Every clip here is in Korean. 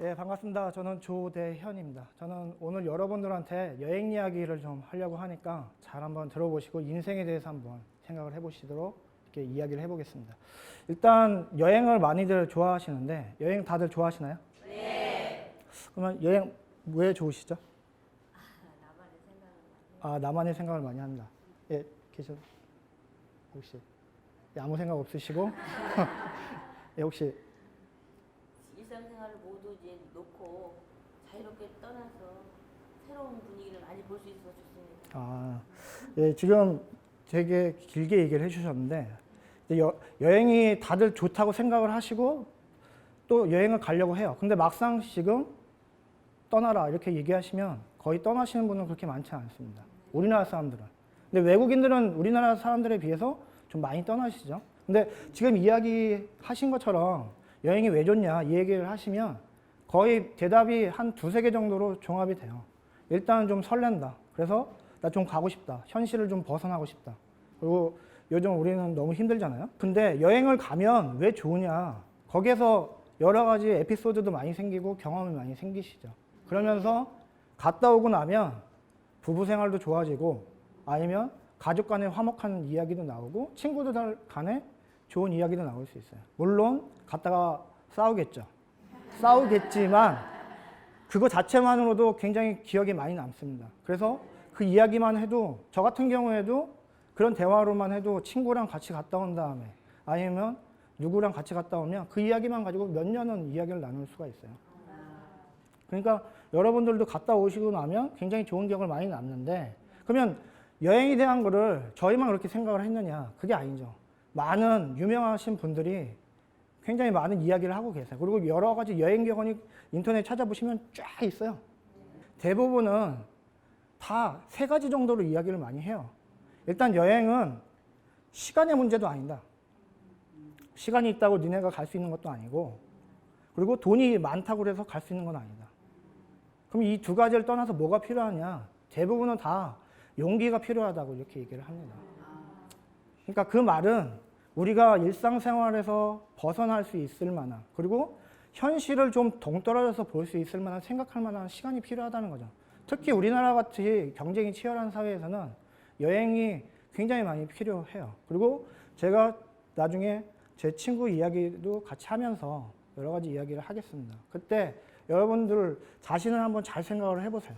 네, 반갑습니다. 저는 조대현입니다. 저는 오늘 여러분들한테 여행 이야기를 좀 하려고 하니까 잘 한번 들어보시고 인생에 대해서 한번 생각을 해보시도록 이렇게 이야기를 해보겠습니다. 일단 여행을 많이들 좋아하시는데 여행 다들 좋아하시나요? 네. 그러면 여행 왜 좋으시죠? 나만의 생각을 많이 해요. 아, 나만의 생각을 많이 한다. 예, 계셔. 혹시 예, 아무 생각 없으시고 예, 혹시 일상생활을 모두 이제 놓고 자유롭게 떠나서 새로운 분위기를 많이 볼 수 있어서 좋습니다. 아, 예, 지금 되게 길게 얘기를 해주셨는데 여행이 다들 좋다고 생각을 하시고 또 여행을 가려고 해요. 근데 막상 지금 떠나라 이렇게 얘기하시면 거의 떠나시는 분은 그렇게 많지 않습니다. 우리나라 사람들은. 근데 외국인들은 우리나라 사람들에 비해서 좀 많이 떠나시죠. 근데 지금 이야기 하신 것처럼 여행이 왜 좋냐 이 얘기를 하시면 거의 대답이 한 두세 개 정도로 종합이 돼요. 일단 좀 설렌다. 그래서 나 좀 가고 싶다. 현실을 좀 벗어나고 싶다. 그리고 요즘 우리는 너무 힘들잖아요. 근데 여행을 가면 왜 좋으냐. 거기에서 여러 가지 에피소드도 많이 생기고 경험이 많이 생기시죠. 그러면서 갔다 오고 나면 부부 생활도 좋아지고 아니면 가족 간의 화목한 이야기도 나오고 친구들 간에 좋은 이야기도 나올 수 있어요. 물론 갔다가 싸우겠죠. 싸우겠지만 그거 자체만으로도 굉장히 기억에 많이 남습니다. 그래서 그 이야기만 해도 저 같은 경우에도 그런 대화로만 해도 친구랑 같이 갔다 온 다음에 아니면 누구랑 같이 갔다 오면 그 이야기만 가지고 몇 년은 이야기를 나눌 수가 있어요. 그러니까 여러분들도 갔다 오시고 나면 굉장히 좋은 기억을 많이 남는데 그러면 여행에 대한 거를 저희만 그렇게 생각을 했느냐? 그게 아니죠. 많은 유명하신 분들이 굉장히 많은 이야기를 하고 계세요. 그리고 여러 가지 여행 격언이 인터넷 찾아보시면 쫙 있어요. 대부분은 다 세 가지 정도로 이야기를 많이 해요. 일단 여행은 시간의 문제도 아니다. 시간이 있다고 니네가 갈 수 있는 것도 아니고 그리고 돈이 많다고 해서 갈 수 있는 건 아니다. 그럼 이 두 가지를 떠나서 뭐가 필요하냐? 대부분은 다 용기가 필요하다고 이렇게 얘기를 합니다. 그러니까 그 말은 우리가 일상생활에서 벗어날 수 있을 만한 그리고 현실을 좀 동떨어져서 볼 수 있을 만한 생각할 만한 시간이 필요하다는 거죠. 특히 우리나라 같이 경쟁이 치열한 사회에서는 여행이 굉장히 많이 필요해요. 그리고 제가 나중에 제 친구 이야기도 같이 하면서 여러 가지 이야기를 하겠습니다. 그때 여러분들 자신을 한번 잘 생각을 해보세요.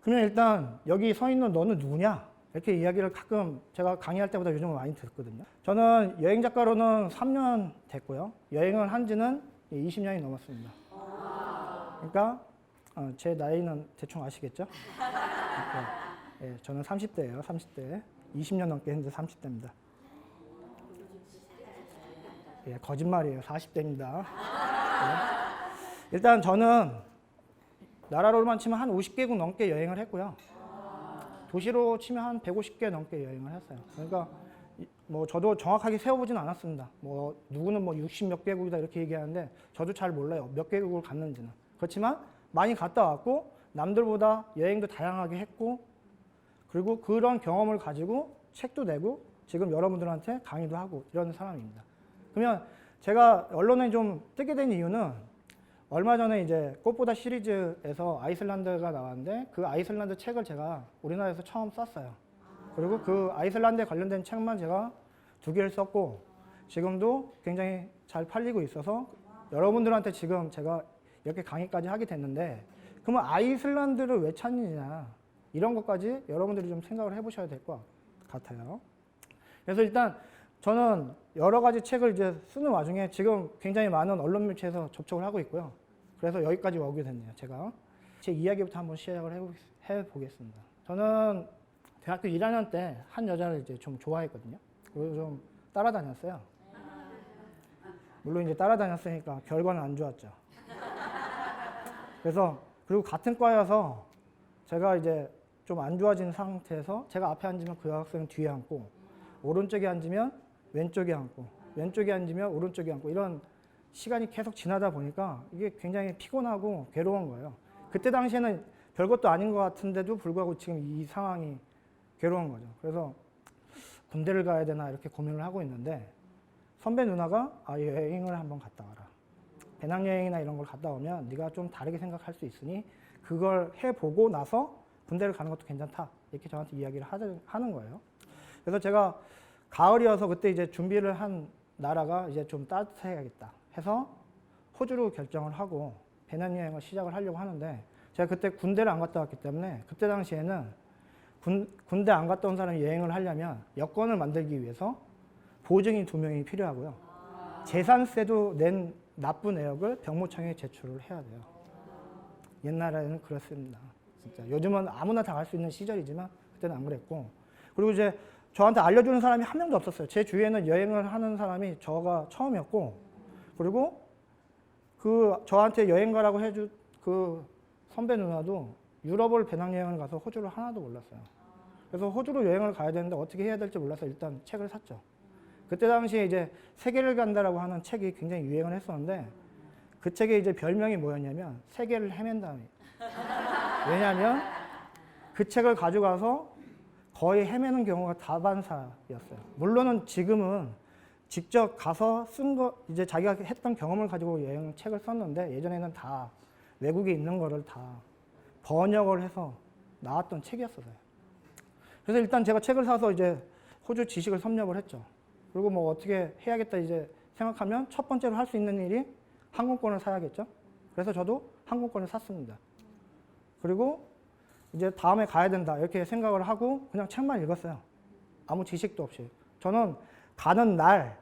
그러면 일단 여기 서 있는 너는 누구냐? 이렇게 이야기를 가끔 제가 강의할 때보다 요즘은 많이 듣거든요. 저는 여행 작가로는 3년 됐고요. 여행을 한 지는 20년이 넘었습니다. 그러니까 제 나이는 대충 아시겠죠? 네, 저는 30대예요. 30대. 20년 넘게 했는데 30대입니다. 예, 거짓말이에요. 40대입니다. 네. 일단 저는 나라로만 치면 한 50개국 넘게 여행을 했고요. 도시로 치면 한 150개 넘게 여행을 했어요. 그러니까 뭐 저도 정확하게 세워보진 않았습니다. 뭐 누구는 뭐 60 몇 개국이다 이렇게 얘기하는데 저도 잘 몰라요. 몇 개국을 갔는지는. 그렇지만 많이 갔다 왔고 남들보다 여행도 다양하게 했고 그리고 그런 경험을 가지고 책도 내고 지금 여러분들한테 강의도 하고 이런 사람입니다. 그러면 제가 언론에 좀 뜨게 된 이유는 얼마 전에 이제 꽃보다 시리즈에서 아이슬란드가 나왔는데 그 아이슬란드 책을 제가 우리나라에서 처음 썼어요. 그리고 그 아이슬란드에 관련된 책만 제가 2개를 썼고 지금도 굉장히 잘 팔리고 있어서 여러분들한테 지금 제가 이렇게 강의까지 하게 됐는데 그러면 아이슬란드를 왜 찾느냐 이런 것까지 여러분들이 좀 생각을 해보셔야 될 것 같아요. 그래서 일단 저는 여러 가지 책을 이제 쓰는 와중에 지금 굉장히 많은 언론 매체에서 접촉을 하고 있고요. 그래서 여기까지 오게 됐네요. 제가 제 이야기부터 한번 시작을 해보겠습니다. 저는 대학교 1학년 때 한 여자를 이제 좀 좋아했거든요. 그리고 좀 따라다녔어요. 물론 이제 따라다녔으니까 결과는 안 좋았죠. 그래서 그리고 같은 과여서 제가 이제 좀 안 좋아진 상태에서 제가 앞에 앉으면 그 여학생은 뒤에 앉고 오른쪽에 앉으면 왼쪽에 앉고 왼쪽에 앉으면 오른쪽에 앉고 이런 시간이 계속 지나다 보니까 이게 굉장히 피곤하고 괴로운 거예요. 그때 당시에는 별것도 아닌 것 같은데도 불구하고 지금 이 상황이 괴로운 거죠. 그래서 군대를 가야 되나 이렇게 고민을 하고 있는데 선배 누나가 여행을 한번 갔다 와라. 배낭여행이나 이런 걸 갔다 오면 네가 좀 다르게 생각할 수 있으니 그걸 해보고 나서 군대를 가는 것도 괜찮다. 이렇게 저한테 이야기를 하는 거예요. 그래서 제가 가을이어서 그때 이제 준비를 한 나라가 이제 좀 따뜻해야겠다 해서 호주로 결정을 하고 배낭여행을 시작을 하려고 하는데 제가 그때 군대를 안 갔다 왔기 때문에 그때 당시에는 군대 안 갔다 온 사람이 여행을 하려면 여권을 만들기 위해서 보증인 2명이 필요하고요. 재산세도 낸 납부 내역을 병무청에 제출을 해야 돼요. 옛날에는 그랬습니다. 진짜 요즘은 아무나 다 갈 수 있는 시절이지만 그때는 안 그랬고 그리고 이제 저한테 알려주는 사람이 한 명도 없었어요. 제 주위에는 여행을 하는 사람이 저가 처음이었고 그리고 그 저한테 여행 가라고 해준 그 선배 누나도 유럽을 배낭여행을 가서 호주를 하나도 몰랐어요. 그래서 호주로 여행을 가야 되는데 어떻게 해야 될지 몰라서 일단 책을 샀죠. 그때 당시에 이제 세계를 간다라고 하는 책이 굉장히 유행을 했었는데 그 책의 이제 별명이 뭐였냐면 세계를 헤맨다. 왜냐하면 그 책을 가져가서 거의 헤매는 경우가 다반사였어요. 물론은 지금은 직접 가서 쓴 거 이제 자기가 했던 경험을 가지고 여행 책을 썼는데 예전에는 다 외국에 있는 거를 다 번역을 해서 나왔던 책이었어요. 그래서 일단 제가 책을 사서 이제 호주 지식을 섭렵을 했죠. 그리고 뭐 어떻게 해야겠다 이제 생각하면 첫 번째로 할 수 있는 일이 항공권을 사야겠죠. 그래서 저도 항공권을 샀습니다. 그리고 이제 다음에 가야 된다 이렇게 생각을 하고 그냥 책만 읽었어요. 아무 지식도 없이. 저는 가는 날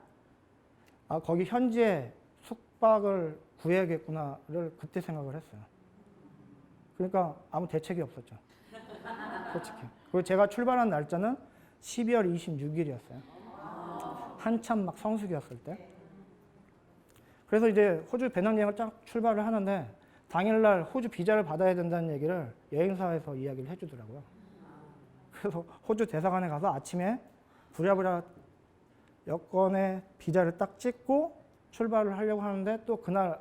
거기 현지에 숙박을 구해야겠구나를 그때 생각을 했어요. 그러니까 아무 대책이 없었죠. 솔직히. 그리고 제가 출발한 날짜는 12월 26일이었어요. 한참 막 성수기였을 때. 그래서 이제 호주 배낭여행을 쫙 출발을 하는데 당일날 호주 비자를 받아야 된다는 얘기를 여행사에서 이야기를 해주더라고요. 그래서 호주 대사관에 가서 아침에 부랴부랴 여권에 비자를 딱 찍고 출발을 하려고 하는데 또 그날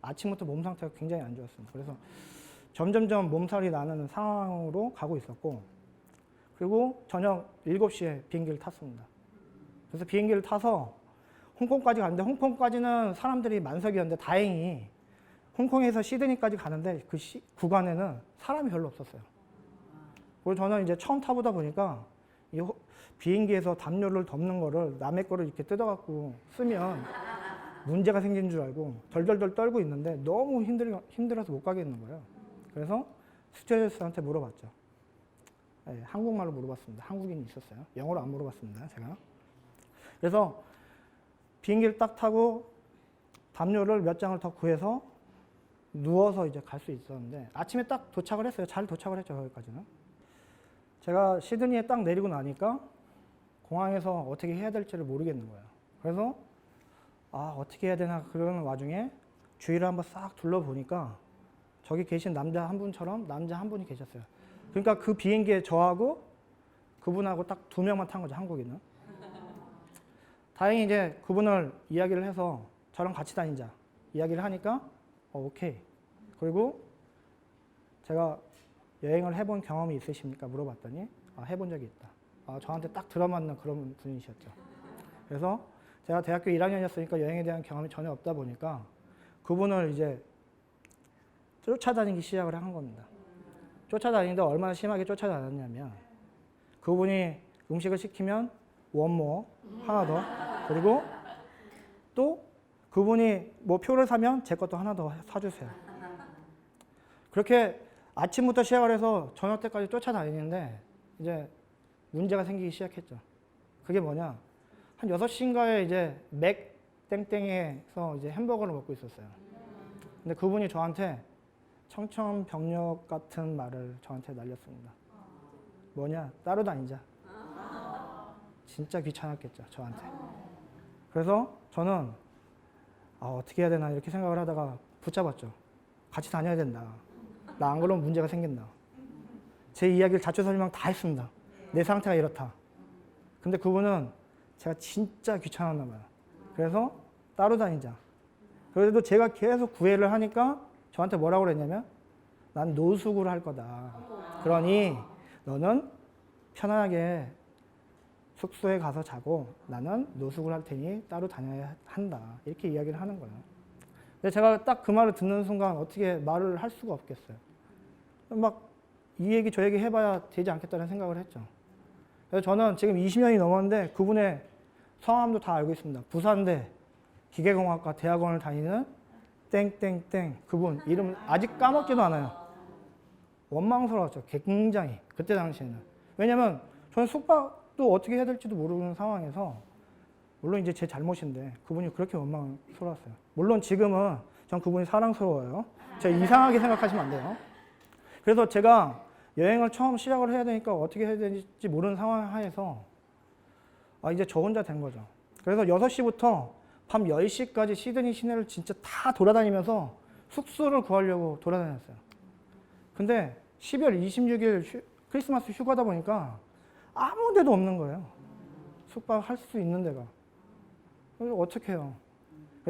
아침부터 몸 상태가 굉장히 안 좋았습니다. 그래서 점점점 몸살이 나는 상황으로 가고 있었고 그리고 저녁 7시에 비행기를 탔습니다. 그래서 비행기를 타서 홍콩까지 갔는데 홍콩까지는 사람들이 만석이었는데 다행히 홍콩에서 시드니까지 가는데 그 구간에는 사람이 별로 없었어요. 그리고 저는 이제 처음 타보다 보니까 이 비행기에서 담요를 덮는 거를 남의 거를 이렇게 뜯어갖고 쓰면 문제가 생긴 줄 알고 덜덜덜 떨고 있는데 너무 힘들어서 못 가겠는 거예요. 그래서 스튜어디스한테 물어봤죠. 네, 한국말로 물어봤습니다. 한국인이 있었어요. 영어로 안 물어봤습니다. 제가. 그래서 비행기를 딱 타고 담요를 몇 장을 더 구해서 누워서 이제 갈 수 있었는데 아침에 딱 도착을 했어요. 잘 도착을 했죠. 거기까지는. 제가 시드니에 딱 내리고 나니까 공항에서 어떻게 해야 될지를 모르겠는 거예요. 그래서 어떻게 해야 되나 그러는 와중에 주위를 한번 싹 둘러보니까 저기 계신 남자 한 분처럼 남자 한 분이 계셨어요. 그러니까 그 비행기에 저하고 그분하고 딱 2명만 탄 거죠. 한국인은. 다행히 이제 그분을 이야기를 해서 저랑 같이 다니자 이야기를 하니까 오케이. 그리고 제가 여행을 해본 경험이 있으십니까? 물어봤더니 해본 적이 있다. 저한테 딱 들어맞는 그런 분이셨죠. 그래서 제가 대학교 1학년이었으니까 여행에 대한 경험이 전혀 없다 보니까 그분을 이제 쫓아다니기 시작을 한 겁니다. 쫓아다니는데 얼마나 심하게 쫓아다녔냐면 그분이 음식을 시키면 원모 하나 더 그리고 또 그분이 뭐 표를 사면 제 것도 하나 더 사주세요. 그렇게 아침부터 시작을 해서 저녁 때까지 쫓아다니는데 이제 문제가 생기기 시작했죠. 그게 뭐냐? 한 6시인가에 이제 맥 땡땡에서 이제 햄버거를 먹고 있었어요. 근데 그분이 저한테 청천벽력 같은 말을 저한테 날렸습니다. 뭐냐? 따로 다니자. 진짜 귀찮았겠죠, 저한테. 그래서 저는 어떻게 해야 되나 이렇게 생각을 하다가 붙잡았죠. 같이 다녀야 된다. 나 안 그러면 문제가 생긴다. 제 이야기를 자초 설명 다 했습니다. 내 상태가 이렇다. 근데 그분은 제가 진짜 귀찮았나 봐요. 그래서 따로 다니자. 그래도 제가 계속 구애를 하니까 저한테 뭐라고 그랬냐면 난 노숙을 할 거다. 그러니 너는 편안하게 숙소에 가서 자고 나는 노숙을 할 테니 따로 다녀야 한다. 이렇게 이야기를 하는 거예요. 근데 제가 딱 그 말을 듣는 순간 어떻게 말을 할 수가 없겠어요. 막 이 얘기 저 얘기 해봐야 되지 않겠다는 생각을 했죠. 그래서 저는 지금 20년이 넘었는데 그분의 성함도 다 알고 있습니다. 부산대 기계공학과 대학원을 다니는 땡땡땡 그분 이름 아직 까먹지도 않아요. 원망스러웠죠. 굉장히 그때 당시에는. 왜냐면 저는 숙박도 어떻게 해야 될지도 모르는 상황에서 물론 이제 제 잘못인데 그분이 그렇게 원망스러웠어요. 물론 지금은 전 그분이 사랑스러워요. 제가 이상하게 생각하시면 안 돼요. 그래서 제가 여행을 처음 시작을 해야 되니까 어떻게 해야 될지 모르는 상황 하에서 이제 저 혼자 된 거죠. 그래서 6시부터 밤 10시까지 시드니 시내를 진짜 다 돌아다니면서 숙소를 구하려고 돌아다녔어요. 근데 12월 26일 크리스마스 휴가다 보니까 아무 데도 없는 거예요. 숙박할 수 있는 데가. 그래서 어떻게 해요?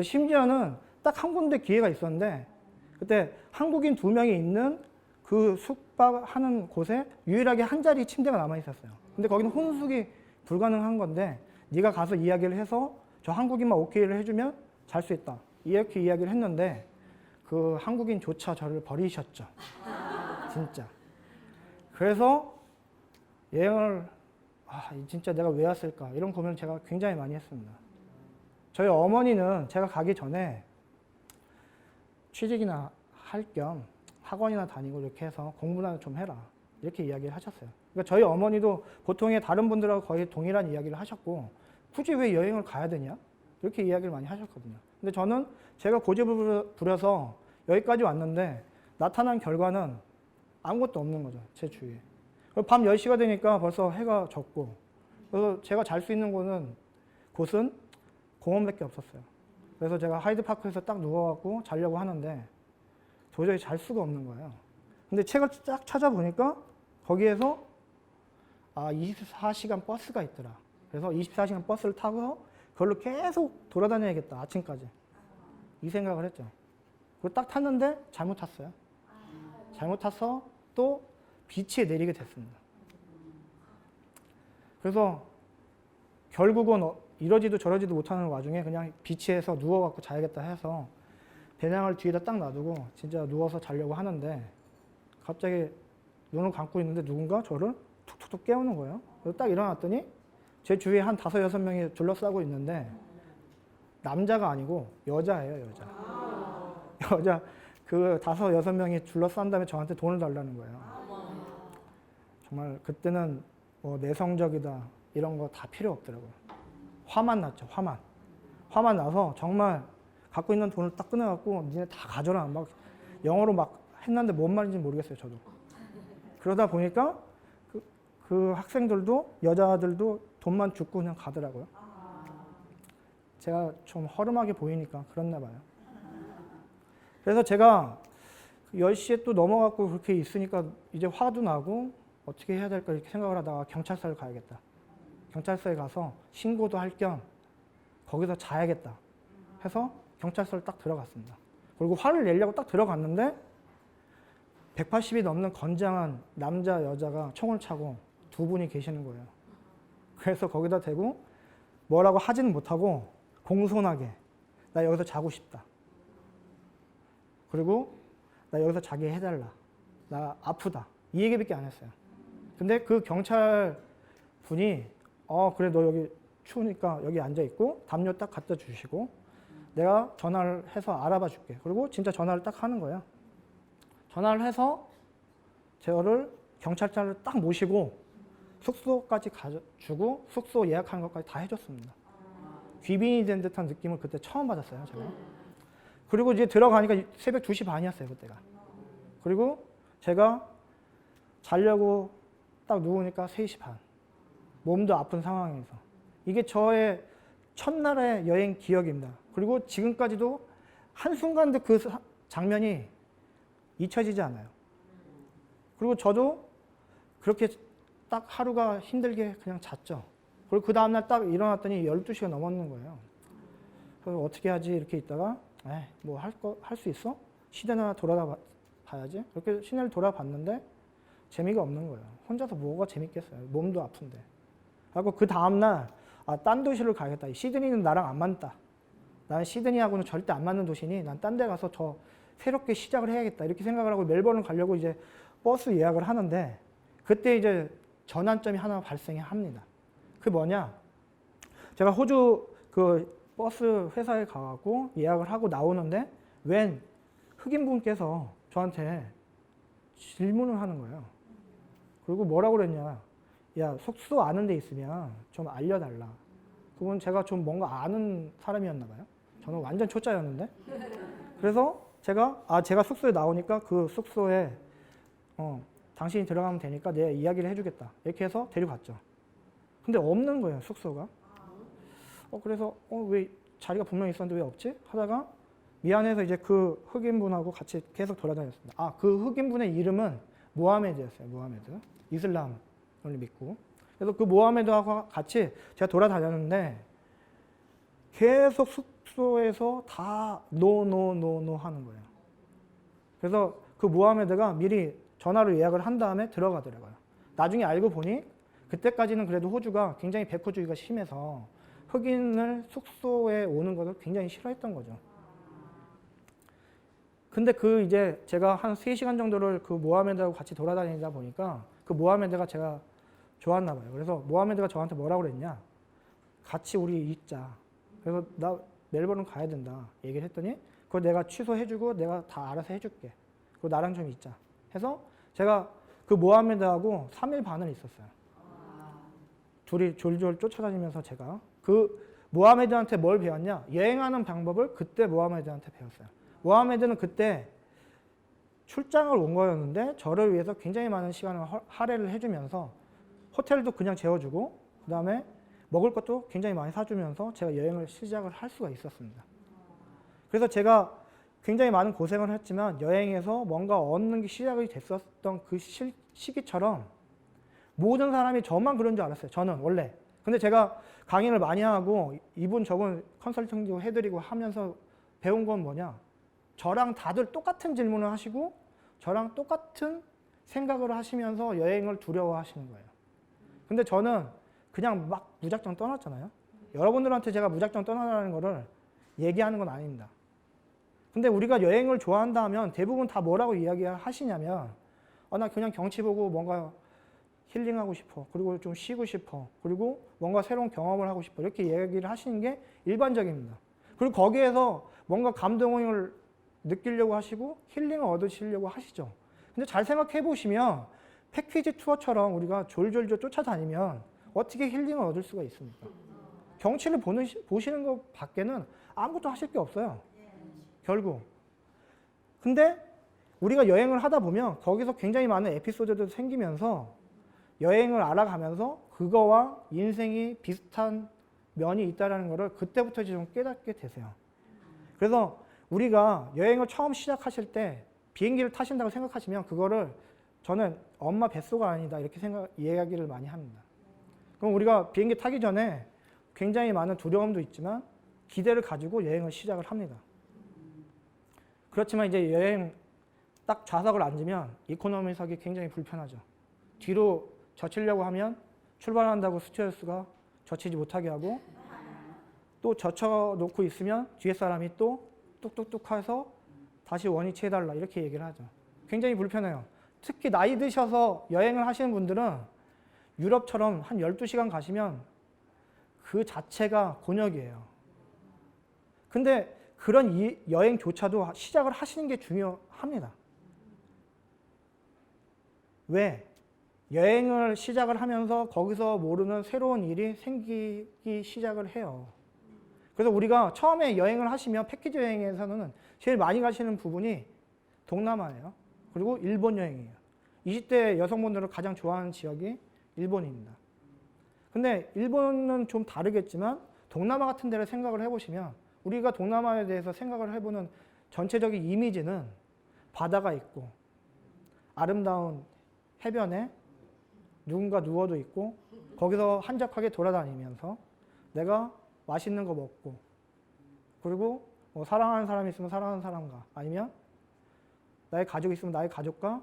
심지어는 딱 한 군데 기회가 있었는데 그때 한국인 2명이 있는 그 숙박하는 곳에 유일하게 한 자리 침대가 남아 있었어요. 근데 거기는 혼숙이 불가능한 건데 네가 가서 이야기를 해서 저 한국인만 오케이를 해주면 잘 수 있다. 이렇게 이야기를 했는데 그 한국인조차 저를 버리셨죠. 진짜. 그래서 여행을 진짜 내가 왜 왔을까 이런 고민을 제가 굉장히 많이 했습니다. 저희 어머니는 제가 가기 전에 취직이나 할 겸 학원이나 다니고 이렇게 해서 공부나 좀 해라 이렇게 이야기를 하셨어요. 그러니까 저희 어머니도 보통의 다른 분들하고 거의 동일한 이야기를 하셨고 굳이 왜 여행을 가야 되냐 이렇게 이야기를 많이 하셨거든요. 근데 저는 제가 고집을 부려서 여기까지 왔는데 나타난 결과는 아무것도 없는 거죠. 제 주위에. 밤 10시가 되니까 벌써 해가 졌고 그래서 제가 잘 수 있는 곳은 공원밖에 없었어요. 그래서 제가 하이드파크에서 딱 누워갖고 자려고 하는데 도저히 잘 수가 없는 거예요. 근데 책을 쫙 찾아보니까 거기에서 24시간 버스가 있더라. 그래서 24시간 버스를 타고 그걸로 계속 돌아다녀야겠다. 아침까지. 이 생각을 했죠. 그리고 딱 탔는데 잘못 탔어요. 잘못 타서 또 비치에 내리게 됐습니다. 그래서 결국은 이러지도 저러지도 못하는 와중에 그냥 비치에서 누워갖고 자야겠다 해서 배낭을 뒤에다 딱 놔두고 진짜 누워서 자려고 하는데 갑자기 눈을 감고 있는데 누군가 저를 툭툭툭 깨우는 거예요. 그래서 딱 일어났더니 제 주위에 한 5, 6명이 둘러싸고 있는데 남자가 아니고 여자예요, 여자. 여자 그 5, 6명이 둘러싼 다음에 저한테 돈을 달라는 거예요. 정말 그때는 뭐 내성적이다 이런 거 다 필요 없더라고요. 화만 났죠, 화만. 화만 나서 정말 갖고 있는 돈을 딱 꺼내갖고 니네 다 가져라. 막 영어로 막 했는데 뭔 말인지 모르겠어요, 저도. 그러다 보니까 그 학생들도 여자들도 돈만 줍고 그냥 가더라고요. 제가 좀 허름하게 보이니까 그랬나 봐요. 그래서 제가 10시에 또 넘어갖고 그렇게 있으니까 이제 화도 나고 어떻게 해야 될까 이렇게 생각을 하다가 경찰서를 가야겠다. 경찰서에 가서 신고도 할 겸 거기서 자야겠다 해서 경찰서를 딱 들어갔습니다. 그리고 화를 내려고 딱 들어갔는데 180이 넘는 건장한 남자 여자가 총을 차고 2분이 계시는 거예요. 그래서 거기다 대고 뭐라고 하지는 못하고 공손하게 나 여기서 자고 싶다. 그리고 나 여기서 자게 해달라. 나 아프다. 이 얘기밖에 안 했어요. 근데 그 경찰 분이 그래 너 여기 추우니까 여기 앉아있고 담요 딱 갖다 주시고 내가 전화를 해서 알아봐 줄게. 그리고 진짜 전화를 딱 하는 거예요. 전화를 해서 저를 경찰차를 딱 모시고 숙소까지 가주고 숙소 예약하는 것까지 다 해줬습니다. 귀빈이 된 듯한 느낌을 그때 처음 받았어요, 제가. 그리고 이제 들어가니까 새벽 2시 반이었어요, 그때가. 그리고 제가 자려고 딱 누우니까 3시 반. 몸도 아픈 상황에서. 이게 저의 첫날의 여행 기억입니다. 그리고 지금까지도 한순간도 그 장면이 잊혀지지 않아요. 그리고 저도 그렇게 딱 하루가 힘들게 그냥 잤죠. 그리고 그 다음날 딱 일어났더니 12시가 넘었는 거예요. 그래서 어떻게 하지 이렇게 있다가 뭐 할 수 있어? 시내나 돌아봐야지. 그렇게 시내를 돌아봤는데 재미가 없는 거예요. 혼자서 뭐가 재밌겠어요. 몸도 아픈데. 그리고 그 다음날 딴 도시를 가야겠다. 시드니는 나랑 안 맞다. 난 시드니하고는 절대 안 맞는 도시니 난 딴 데 가서 더 새롭게 시작을 해야겠다 이렇게 생각을 하고 멜버른을 가려고 이제 버스 예약을 하는데 그때 이제 전환점이 하나 발생합니다. 그게 뭐냐? 제가 호주 그 버스 회사에 가고 예약을 하고 나오는데 웬 흑인분께서 저한테 질문을 하는 거예요. 그리고 뭐라고 그랬냐? 야, 숙소 아는 데 있으면 좀 알려달라. 그건 제가 좀 뭔가 아는 사람이었나 봐요. 저는 완전 초짜였는데. 그래서 제가 숙소에 나오니까 그 숙소에 당신이 들어가면 되니까 내 이야기를 해주겠다. 이렇게 해서 데려갔죠. 근데 없는 거예요, 숙소가. 그래서 왜 자리가 분명히 있었는데 왜 없지? 하다가 미안해서 이제 그 흑인분하고 같이 계속 돌아다녔습니다. 그 흑인분의 이름은 모하메드였어요. 모하메드. 이슬람을 믿고. 그래서 그 모하메드하고 같이 제가 돌아다녔는데 계속 숙소에서 다 노 하는 거예요. 그래서 그 모하메드가 미리 전화로 예약을 한 다음에 들어가더라고요. 나중에 알고 보니 그때까지는 그래도 호주가 굉장히 백호주의가 심해서 흑인을 숙소에 오는 것을 굉장히 싫어했던 거죠. 근데 이제 제가 한 3시간 정도를 그 모하메드하고 같이 돌아다니다 보니까 그 모하메드가 제가 좋았나 봐요. 그래서 모하메드가 저한테 뭐라고 그랬냐? 같이 우리 있자. 그래서 나 멜버른 가야 된다. 얘기를 했더니 그거 내가 취소해주고 내가 다 알아서 해줄게. 그리고 나랑 좀 있자. 해서 제가 그 모하메드하고 3일 반을 있었어요. 둘이 졸졸 쫓아다니면서 제가 그 모하메드한테 뭘 배웠냐? 여행하는 방법을 그때 모하메드한테 배웠어요. 모하메드는 그때 출장을 온 거였는데 저를 위해서 굉장히 많은 시간을 할애를 해주면서 호텔도 그냥 재워주고 그 다음에 먹을 것도 굉장히 많이 사주면서 제가 여행을 시작을 할 수가 있었습니다. 그래서 제가 굉장히 많은 고생을 했지만 여행에서 뭔가 얻는 게 시작이 됐었던 그 시기처럼 모든 사람이 저만 그런 줄 알았어요. 저는 원래. 근데 제가 강의를 많이 하고 이분 저분 컨설팅도 해드리고 하면서 배운 건 뭐냐? 저랑 다들 똑같은 질문을 하시고 저랑 똑같은 생각을 하시면서 여행을 두려워하시는 거예요. 근데 저는 그냥 막 무작정 떠났잖아요. 여러분들한테 제가 무작정 떠나라는 거를 얘기하는 건 아닙니다. 근데 우리가 여행을 좋아한다 하면 대부분 다 뭐라고 이야기하시냐면 나 그냥 경치 보고 뭔가 힐링하고 싶어. 그리고 좀 쉬고 싶어. 그리고 뭔가 새로운 경험을 하고 싶어. 이렇게 얘기를 하시는 게 일반적입니다. 그리고 거기에서 뭔가 감동을 느끼려고 하시고 힐링을 얻으시려고 하시죠. 근데 잘 생각해 보시면 패키지 투어처럼 우리가 졸졸졸 쫓아다니면 어떻게 힐링을 얻을 수가 있습니까? 경치를 보시는 것 밖에는 아무것도 하실 게 없어요. 결국. 근데 우리가 여행을 하다 보면 거기서 굉장히 많은 에피소드도 생기면서 여행을 알아가면서 그거와 인생이 비슷한 면이 있다는 것을 그때부터 좀 깨닫게 되세요. 그래서 우리가 여행을 처음 시작하실 때 비행기를 타신다고 생각하시면 그거를 저는 엄마 뱃소가 아니다 이렇게 이야기를 많이 합니다. 그럼 우리가 비행기 타기 전에 굉장히 많은 두려움도 있지만 기대를 가지고 여행을 시작을 합니다. 그렇지만 이제 여행 딱 좌석을 앉으면 이코노미석이 굉장히 불편하죠. 뒤로 젖히려고 하면 출발한다고 스튜어디스가 젖히지 못하게 하고 또 젖혀놓고 있으면 뒤에 사람이 또 뚝뚝뚝 해서 다시 원위치 해달라 이렇게 얘기를 하죠. 굉장히 불편해요. 특히 나이 드셔서 여행을 하시는 분들은 유럽처럼 한 12시간 가시면 그 자체가 곤욕이에요. 근데 그런 여행조차도 시작을 하시는 게 중요합니다. 왜? 여행을 시작을 하면서 거기서 모르는 새로운 일이 생기기 시작을 해요. 그래서 우리가 처음에 여행을 하시면 패키지 여행에서는 제일 많이 가시는 부분이 동남아예요. 그리고 일본 여행이에요. 20대 여성분들을 가장 좋아하는 지역이 일본입니다. 근데 일본은 좀 다르겠지만 동남아 같은 데를 생각을 해보시면 우리가 동남아에 대해서 생각을 해보는 전체적인 이미지는 바다가 있고 아름다운 해변에 누군가 누워도 있고 거기서 한적하게 돌아다니면서 내가 맛있는 거 먹고 그리고 뭐 사랑하는 사람이 있으면 사랑하는 사람과 아니면 나의 가족이 있으면 나의 가족과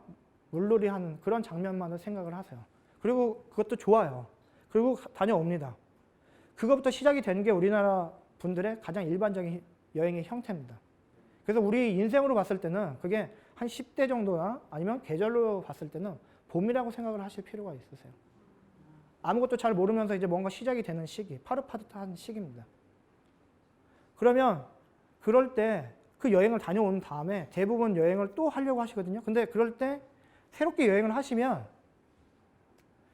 물놀이하는 그런 장면만을 생각을 하세요. 그리고 그것도 좋아요. 그리고 다녀옵니다. 그것부터 시작이 되는 게 우리나라 분들의 가장 일반적인 여행의 형태입니다. 그래서 우리 인생으로 봤을 때는 그게 한 10대 정도나 아니면 계절로 봤을 때는 봄이라고 생각을 하실 필요가 있으세요. 아무것도 잘 모르면서 이제 뭔가 시작이 되는 시기, 파릇파릇한 시기입니다. 그러면 그럴 때 그 여행을 다녀온 다음에 대부분 여행을 또 하려고 하시거든요. 근데 그럴 때 새롭게 여행을 하시면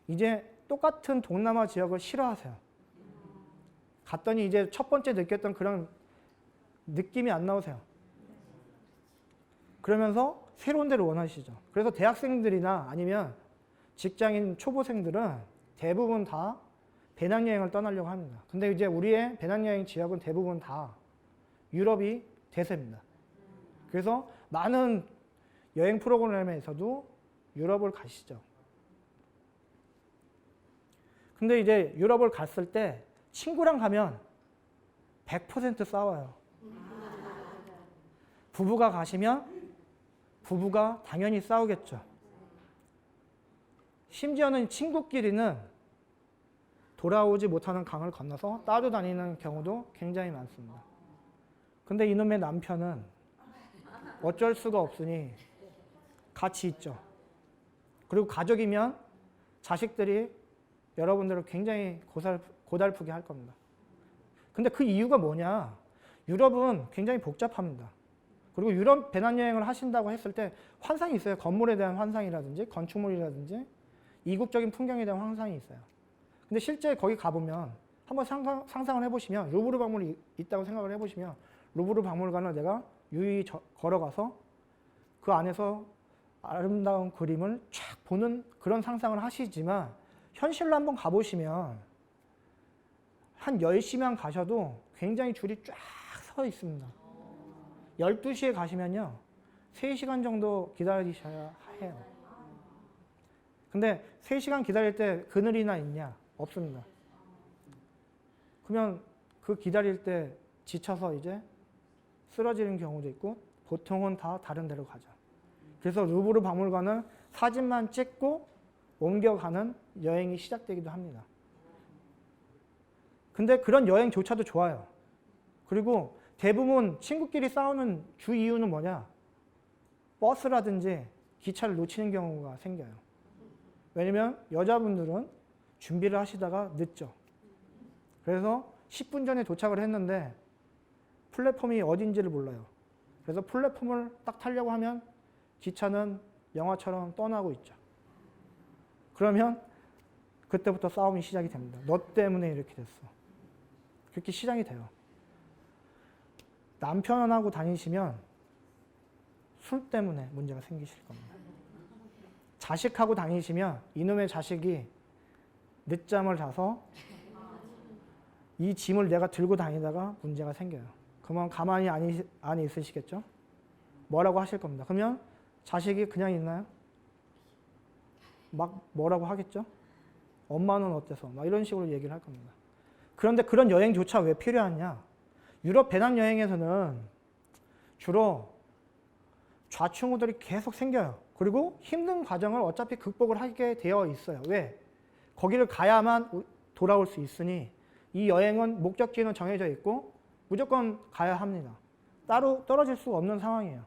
이제 똑같은 동남아 지역을 싫어하세요. 갔더니 이제 첫 번째 느꼈던 그런 느낌이 안 나오세요. 그러면서 새로운 데를 원하시죠. 그래서 대학생들이나 아니면 직장인 초보생들은 대부분 다 배낭여행을 떠나려고 합니다. 근데 이제 우리의 배낭여행 지역은 대부분 다 유럽이 대세입니다. 그래서 많은 여행 프로그램에서도 유럽을 가시죠. 근데 이제 유럽을 갔을 때 친구랑 가면 100% 싸워요. 부부가 가시면 부부가 당연히 싸우겠죠. 심지어는 친구끼리는 돌아오지 못하는 강을 건너서 따로 다니는 경우도 굉장히 많습니다. 근데 이놈의 남편은 어쩔 수가 없으니 같이 있죠. 그리고 가족이면 자식들이 여러분들을 굉장히 고달프게 할 겁니다. 근데 그 이유가 뭐냐? 유럽은 굉장히 복잡합니다. 그리고 유럽 배낭여행을 하신다고 했을 때 환상이 있어요. 건물에 대한 환상이라든지 건축물이라든지 이국적인 풍경에 대한 환상이 있어요. 근데 실제 거기 가보면 한번 상상을 해보시면 루브르 박물관이 있다고 생각을 해보시면 루브르 박물관을 내가 유유히 걸어가서 그 안에서 아름다운 그림을 쫙 보는 그런 상상을 하시지만 현실로 한번 가보시면 한 10시만 가셔도 굉장히 줄이 쫙 서 있습니다. 12시에 가시면요 3시간 정도 기다리셔야 해요. 근데 3시간 기다릴 때 그늘이나 있냐? 없습니다. 그러면 그 기다릴 때 지쳐서 이제 쓰러지는 경우도 있고 보통은 다 다른 데로 가죠. 그래서 루브르 박물관은 사진만 찍고 옮겨가는 여행이 시작되기도 합니다. 근데 그런 여행조차도 좋아요. 그리고 대부분 친구끼리 싸우는 주 이유는 뭐냐? 버스라든지 기차를 놓치는 경우가 생겨요. 왜냐면 여자분들은 준비를 하시다가 늦죠. 그래서 10분 전에 도착을 했는데 플랫폼이 어딘지를 몰라요. 그래서 플랫폼을 딱 타려고 하면 기차는 영화처럼 떠나고 있죠. 그러면 그때부터 싸움이 시작이 됩니다. 너 때문에 이렇게 됐어. 그렇게 시작이 돼요. 남편하고 다니시면 술 때문에 문제가 생기실 겁니다. 자식하고 다니시면 이놈의 자식이 늦잠을 자서 이 짐을 내가 들고 다니다가 문제가 생겨요. 그러면 가만히 안 있으시겠죠? 뭐라고 하실 겁니다. 그러면 자식이 그냥 있나요? 막 뭐라고 하겠죠? 엄마는 어때서? 막 이런 식으로 얘기를 할 겁니다. 그런데 그런 여행조차 왜 필요하냐? 유럽 배낭여행에서는 주로 좌충우돌이 계속 생겨요. 그리고 힘든 과정을 어차피 극복을 하게 되어 있어요. 왜? 거기를 가야만 돌아올 수 있으니 이 여행은 목적지는 정해져 있고 무조건 가야 합니다. 따로 떨어질 수 없는 상황이에요.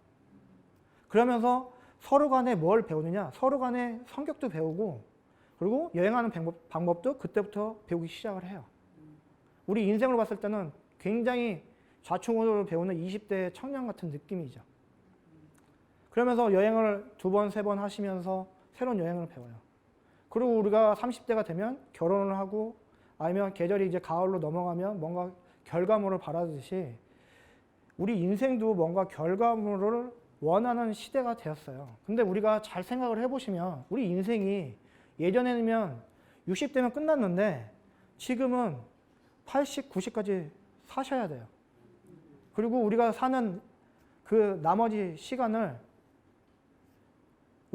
그러면서 서로 간에 뭘 배우느냐? 서로 간에 성격도 배우고 그리고 여행하는 방법도 그때부터 배우기 시작을 해요. 우리 인생으로 봤을 때는 굉장히 좌충우돌을 배우는 20대 청년 같은 느낌이죠. 그러면서 여행을 2번, 3번 하시면서 새로운 여행을 배워요. 그리고 우리가 30대가 되면 결혼을 하고 아니면 계절이 이제 가을로 넘어가면 뭔가 결과물을 바라듯이 우리 인생도 뭔가 결과물을 원하는 시대가 되었어요. 근데 우리가 잘 생각을 해보시면 우리 인생이 예전에는 60대면 끝났는데 지금은 80, 90까지 사셔야 돼요. 그리고 우리가 사는 그 나머지 시간을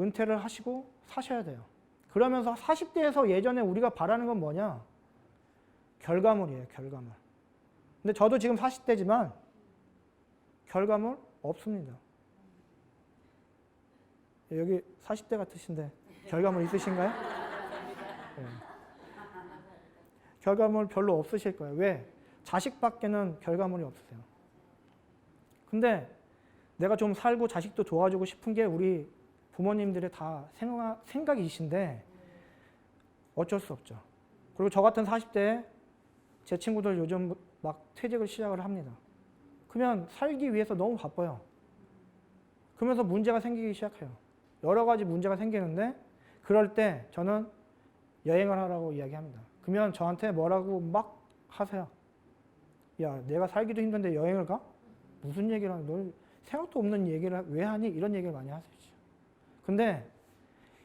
은퇴를 하시고 사셔야 돼요. 그러면서 40대에서 예전에 우리가 바라는 건 뭐냐? 결과물이에요, 결과물. 근데 저도 지금 40대지만 결과물 없습니다. 여기 40대 같으신데 결과물 있으신가요? 네. 결과물 별로 없으실 거예요. 왜? 자식밖에는 결과물이 없으세요. 근데 내가 좀 살고 자식도 도와주고 싶은 게 우리 부모님들의 다 생각이신데 어쩔 수 없죠. 그리고 저 같은 40대에 제 친구들 요즘 막 퇴직을 시작을 합니다. 그러면 살기 위해서 너무 바빠요. 그러면서 문제가 생기기 시작해요. 여러 가지 문제가 생기는데 그럴 때 저는 여행을 하라고 이야기합니다. 그러면 저한테 뭐라고 막 하세요. 야, 내가 살기도 힘든데 여행을 가? 무슨 얘기를 하니? 너 생각도 없는 얘기를 왜 하니? 이런 얘기를 많이 하시죠. 근데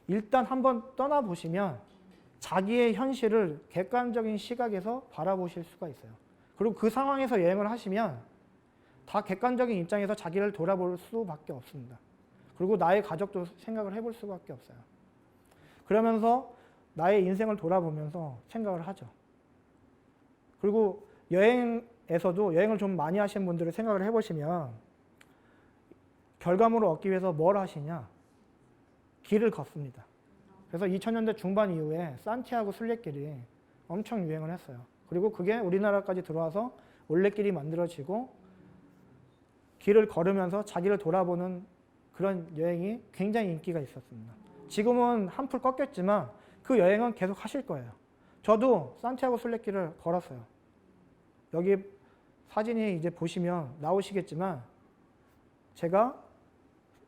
일단 한번 떠나보시면 자기의 현실을 객관적인 시각에서 바라보실 수가 있어요. 그리고 그 상황에서 여행을 하시면 다 객관적인 입장에서 자기를 돌아볼 수밖에 없습니다. 그리고 나의 가족도 생각을 해볼 수밖에 없어요. 그러면서 나의 인생을 돌아보면서 생각을 하죠. 그리고 여행에서도 여행을 좀 많이 하시는 분들을 생각을 해보시면 결과물을 얻기 위해서 뭘 하시냐? 길을 걷습니다. 그래서 2000년대 중반 이후에 산티아고 순례길이 엄청 유행을 했어요. 그리고 그게 우리나라까지 들어와서 올레길이 만들어지고 길을 걸으면서 자기를 돌아보는 그런 여행이 굉장히 인기가 있었습니다. 지금은 한풀 꺾였지만 그 여행은 계속 하실 거예요. 저도 산티아고 순례길을 걸었어요. 여기 사진이 이제 보시면 나오시겠지만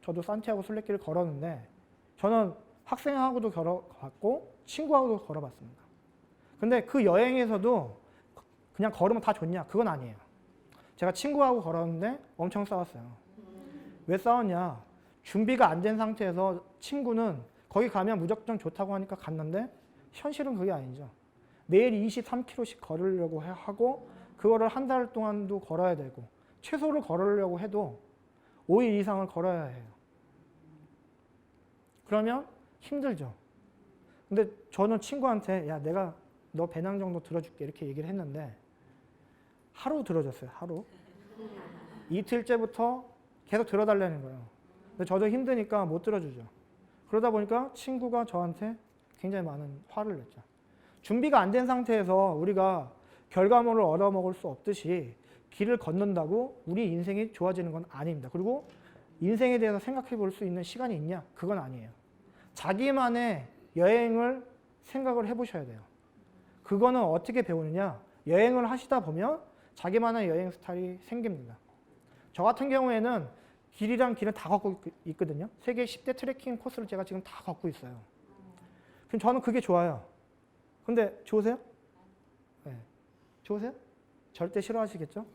저도 산티아고 순례길을 걸었는데 저는 학생하고도 걸어봤고 친구하고도 걸어봤습니다. 근데 그 여행에서도 그냥 걸으면 다 좋냐? 그건 아니에요. 제가 친구하고 걸었는데 엄청 싸웠어요. 왜 싸웠냐? 준비가 안 된 상태에서 친구는 거기 가면 무조건 좋다고 하니까 갔는데 현실은 그게 아니죠. 매일 23km씩 걸으려고 하고 그거를 한 달 동안도 걸어야 되고 최소를 걸으려고 해도 5일 이상을 걸어야 해요. 그러면 힘들죠. 근데 저는 친구한테 야 내가 너 배낭 정도 들어줄게 이렇게 얘기를 했는데 하루 들어줬어요. 하루. 이틀째부터 계속 들어달라는 거예요. 근데 저도 힘드니까 못 들어주죠. 그러다 보니까 친구가 저한테 굉장히 많은 화를 냈죠. 준비가 안 된 상태에서 우리가 결과물을 얻어먹을 수 없듯이 길을 걷는다고 우리 인생이 좋아지는 건 아닙니다. 그리고 인생에 대해서 생각해 볼 수 있는 시간이 있냐? 그건 아니에요. 자기만의 여행을 생각을 해보셔야 돼요. 그거는 어떻게 배우느냐? 여행을 하시다 보면 자기만의 여행 스타일이 생깁니다. 저 같은 경우에는 길이랑 길은 다 걷고 있거든요. 세계 10대 트레킹 코스를 제가 지금 다 걷고 있어요. 그럼 저는 그게 좋아요. 근데 좋으세요? 네. 좋으세요? 절대 싫어하시겠죠?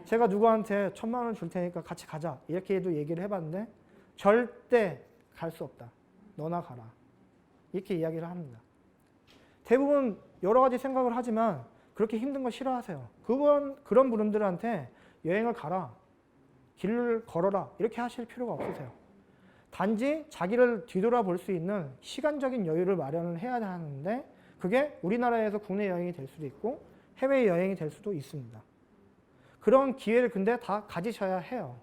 제가 누구한테 1000만 원 줄 테니까 같이 가자 이렇게도 얘기를 해봤는데 절대 갈 수 없다. 너나 가라. 이렇게 이야기를 합니다. 대부분 여러 가지 생각을 하지만 그렇게 힘든 거 싫어하세요. 그런 분들한테 여행을 가라. 길을 걸어라. 이렇게 하실 필요가 없으세요. 단지 자기를 뒤돌아볼 수 있는 시간적인 여유를 마련을 해야 하는데 그게 우리나라에서 국내 여행이 될 수도 있고 해외 여행이 될 수도 있습니다. 그런 기회를 근데 다 가지셔야 해요.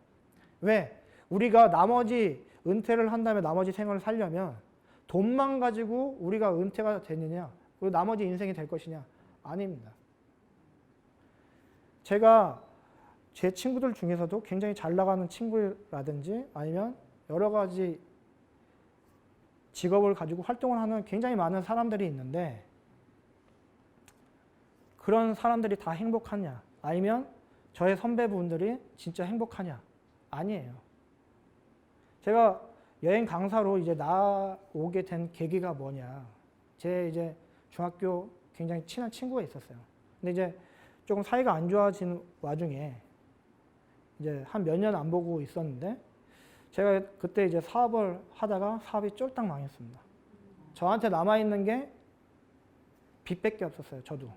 왜? 우리가 나머지 은퇴를 한 다음에 나머지 생활을 살려면 돈만 가지고 우리가 은퇴가 되느냐 그리고 나머지 인생이 될 것이냐? 아닙니다. 제가 제 친구들 중에서도 굉장히 잘 나가는 친구라든지 아니면 여러 가지 직업을 가지고 활동을 하는 굉장히 많은 사람들이 있는데 그런 사람들이 다 행복하냐? 아니면 저의 선배분들이 진짜 행복하냐? 아니에요. 제가 여행 강사로 이제 나오게 된 계기가 뭐냐? 제 이제 중학교 굉장히 친한 친구가 있었어요. 근데 이제 조금 사이가 안 좋아진 와중에 이제 한 몇 년 안 보고 있었는데 제가 그때 이제 사업을 하다가 사업이 쫄딱 망했습니다. 저한테 남아있는 게 빚밖에 없었어요. 저도.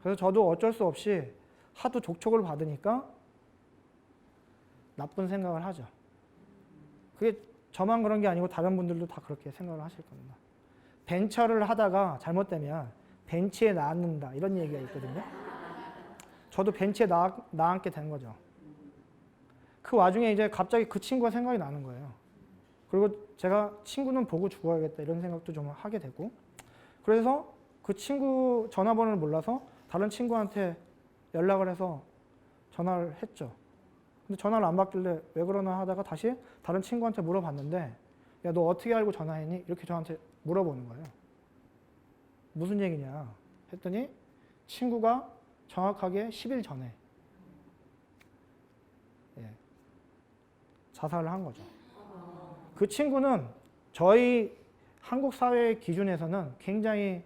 그래서 저도 어쩔 수 없이 하도 독촉을 받으니까 나쁜 생각을 하죠. 그게 저만 그런 게 아니고 다른 분들도 다 그렇게 생각을 하실 겁니다. 벤처를 하다가 잘못되면 벤치에 나앉는다 이런 얘기가 있거든요. 저도 벤치에 나앉게 된 거죠. 그 와중에 이제 갑자기 그 친구가 생각이 나는 거예요. 그리고 제가 친구는 보고 죽어야겠다 이런 생각도 좀 하게 되고 그래서 그 친구 전화번호를 몰라서 다른 친구한테 연락을 해서 전화를 했죠. 근데 전화를 안 받길래 왜 그러나 하다가 다시 다른 친구한테 물어봤는데 야, 너 어떻게 알고 전화했니? 이렇게 저한테 물어보는 거예요. 무슨 얘기냐 했더니 친구가 정확하게 10일 전에 자살을 한 거죠. 그 친구는 저희 한국 사회의 기준에서는 굉장히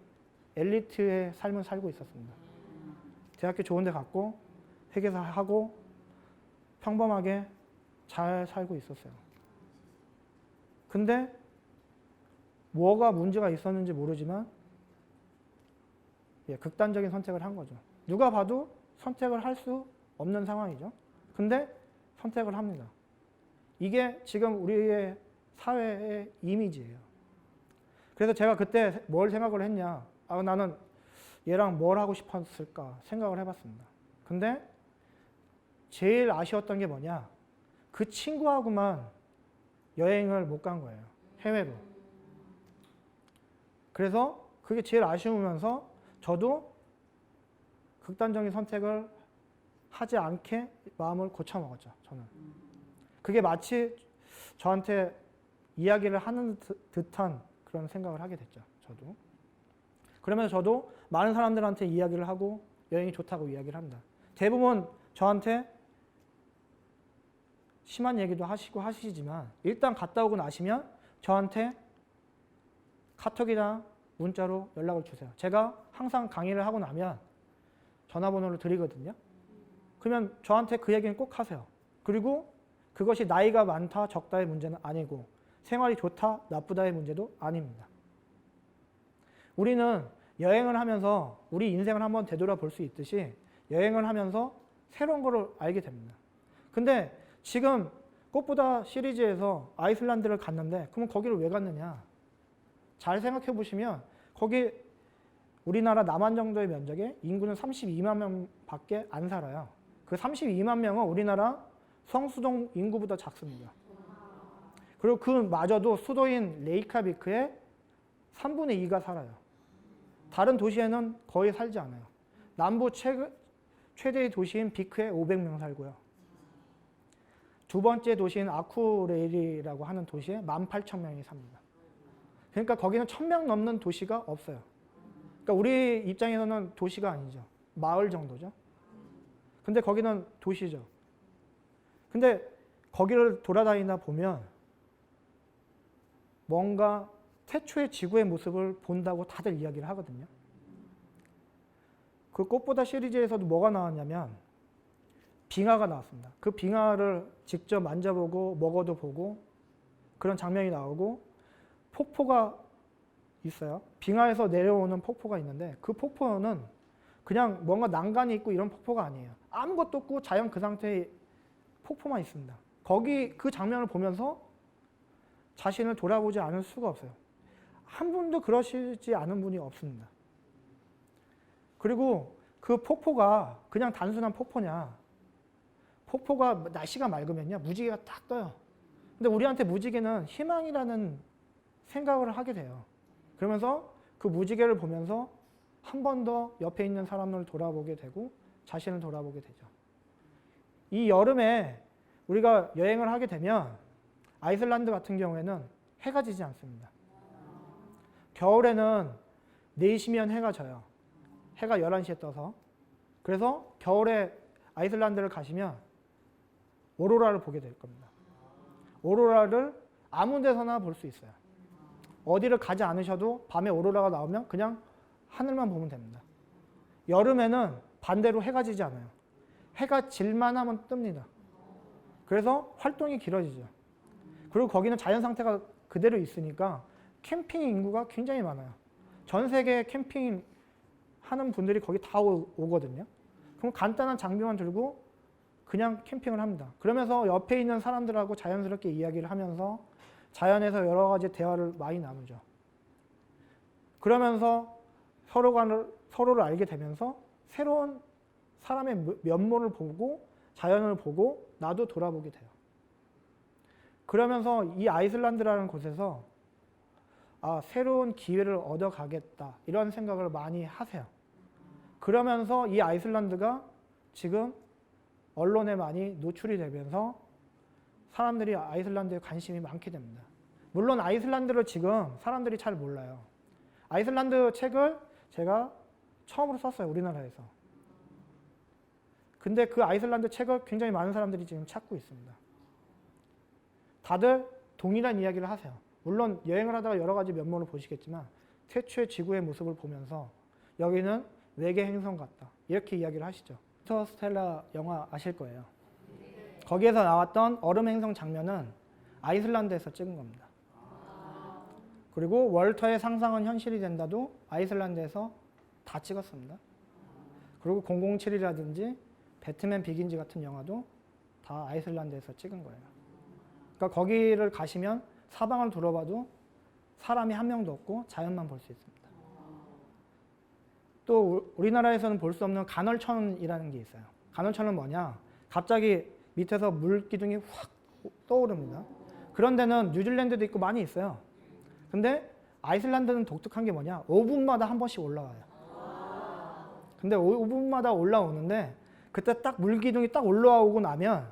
엘리트의 삶을 살고 있었습니다. 대학교 좋은 데 갔고 회계사 하고 평범하게 잘 살고 있었어요. 근데 뭐가 문제가 있었는지 모르지만 극단적인 선택을 한 거죠. 누가 봐도 선택을 할 수 없는 상황이죠. 근데 선택을 합니다. 이게 지금 우리의 사회의 이미지예요. 그래서 제가 그때 뭘 생각을 했냐. 나는 얘랑 뭘 하고 싶었을까 생각을 해봤습니다. 근데 제일 아쉬웠던 게 뭐냐. 그 친구하고만 여행을 못 간 거예요. 해외로. 그래서 그게 제일 아쉬우면서 저도 극단적인 선택을 하지 않게 마음을 고쳐먹었죠. 저는. 그게 마치 저한테 이야기를 하는 듯한 그런 생각을 하게 됐죠. 저도. 그러면서 저도 많은 사람들한테 이야기를 하고 여행이 좋다고 이야기를 합니다. 대부분 저한테 심한 얘기도 하시고 하시지만 일단 갔다 오고 나시면 저한테 카톡이나 문자로 연락을 주세요. 제가 항상 강의를 하고 나면 전화번호를 드리거든요. 그러면 저한테 그 얘기는 꼭 하세요. 그리고 그것이 나이가 많다 적다의 문제는 아니고 생활이 좋다 나쁘다의 문제도 아닙니다. 우리는 여행을 하면서 우리 인생을 한번 되돌아볼 수 있듯이 여행을 하면서 새로운 것을 알게 됩니다. 근데 지금 꽃보다 시리즈에서 아이슬란드를 갔는데 그럼 거기를 왜 갔느냐? 잘 생각해 보시면 거기 우리나라 남한 정도의 면적에 인구는 32만 명밖에 안 살아요. 그 32만 명은 우리나라 성수동 인구보다 작습니다. 그리고 그마저도 수도인 레이카비크의 3분의 2가 살아요. 다른 도시에는 거의 살지 않아요. 남부 최대의 도시인 비크에 500명 살고요. 두 번째 도시인 아쿠레일이라고 하는 도시에 18,000명이 삽니다. 그러니까 거기는 1,000명 넘는 도시가 없어요. 그러니까 우리 입장에서는 도시가 아니죠. 마을 정도죠. 근데 거기는 도시죠. 근데 거기를 돌아다니다 보면 뭔가 태초의 지구의 모습을 본다고 다들 이야기를 하거든요. 그 꽃보다 시리즈에서도 뭐가 나왔냐면 빙하가 나왔습니다. 그 빙하를 직접 만져보고 먹어도 보고 그런 장면이 나오고 폭포가 있어요. 빙하에서 내려오는 폭포가 있는데 그 폭포는 그냥 뭔가 난간이 있고 이런 폭포가 아니에요. 아무것도 없고 자연 그 상태의 폭포만 있습니다. 거기 그 장면을 보면서 자신을 돌아보지 않을 수가 없어요. 한 분도 그러시지 않은 분이 없습니다. 그리고 그 폭포가 그냥 단순한 폭포냐. 폭포가 날씨가 맑으면요. 무지개가 딱 떠요. 근데 우리한테 무지개는 희망이라는 생각을 하게 돼요. 그러면서 그 무지개를 보면서 한 번 더 옆에 있는 사람을 돌아보게 되고 자신을 돌아보게 되죠. 이 여름에 우리가 여행을 하게 되면 아이슬란드 같은 경우에는 해가 지지 않습니다. 겨울에는 4시면 해가 져요. 해가 11시에 떠서. 그래서 겨울에 아이슬란드를 가시면 오로라를 보게 될 겁니다. 오로라를 아무 데서나 볼 수 있어요. 어디를 가지 않으셔도 밤에 오로라가 나오면 그냥 하늘만 보면 됩니다. 여름에는 반대로 해가 지지 않아요. 해가 질만 하면 뜹니다. 그래서 활동이 길어지죠. 그리고 거기는 자연 상태가 그대로 있으니까 캠핑 인구가 굉장히 많아요. 전 세계 캠핑 하는 분들이 거기 다 오거든요. 그럼 간단한 장비만 들고 그냥 캠핑을 합니다. 그러면서 옆에 있는 사람들하고 자연스럽게 이야기를 하면서 자연에서 여러 가지 대화를 많이 나누죠. 그러면서 서로를 알게 되면서 새로운 사람의 면모를 보고 자연을 보고 나도 돌아보게 돼요. 그러면서 이 아이슬란드라는 곳에서 새로운 기회를 얻어가겠다 이런 생각을 많이 하세요. 그러면서 이 아이슬란드가 지금 언론에 많이 노출이 되면서 사람들이 아이슬란드에 관심이 많게 됩니다. 물론 아이슬란드를 지금 사람들이 잘 몰라요. 아이슬란드 책을 제가 처음으로 썼어요, 우리나라에서. 근데 그 아이슬란드 책을 굉장히 많은 사람들이 지금 찾고 있습니다. 다들 동일한 이야기를 하세요. 물론 여행을 하다가 여러 가지 면모를 보시겠지만 태초의 지구의 모습을 보면서 여기는 외계 행성 같다, 이렇게 이야기를 하시죠. 인터스텔라 영화 아실 거예요. 거기에서 나왔던 얼음 행성 장면은 아이슬란드에서 찍은 겁니다. 그리고 월터의 상상은 현실이 된다도 아이슬란드에서 다 찍었습니다. 그리고 007이라든지 배트맨 비긴즈 같은 영화도 다 아이슬란드에서 찍은 거예요. 그러니까 거기를 가시면 사방을 둘러봐도 사람이 한 명도 없고 자연만 볼 수 있습니다. 또 우리나라에서는 볼 수 없는 간헐천이라는 게 있어요. 간헐천은 뭐냐? 갑자기 밑에서 물기둥이 확 떠오릅니다. 그런 데는 뉴질랜드도 있고 많이 있어요. 근데 아이슬란드는 독특한 게 뭐냐? 5분마다 한 번씩 올라와요. 근데 5분마다 올라오는데 그때 딱 물기둥이 딱 올라오고 나면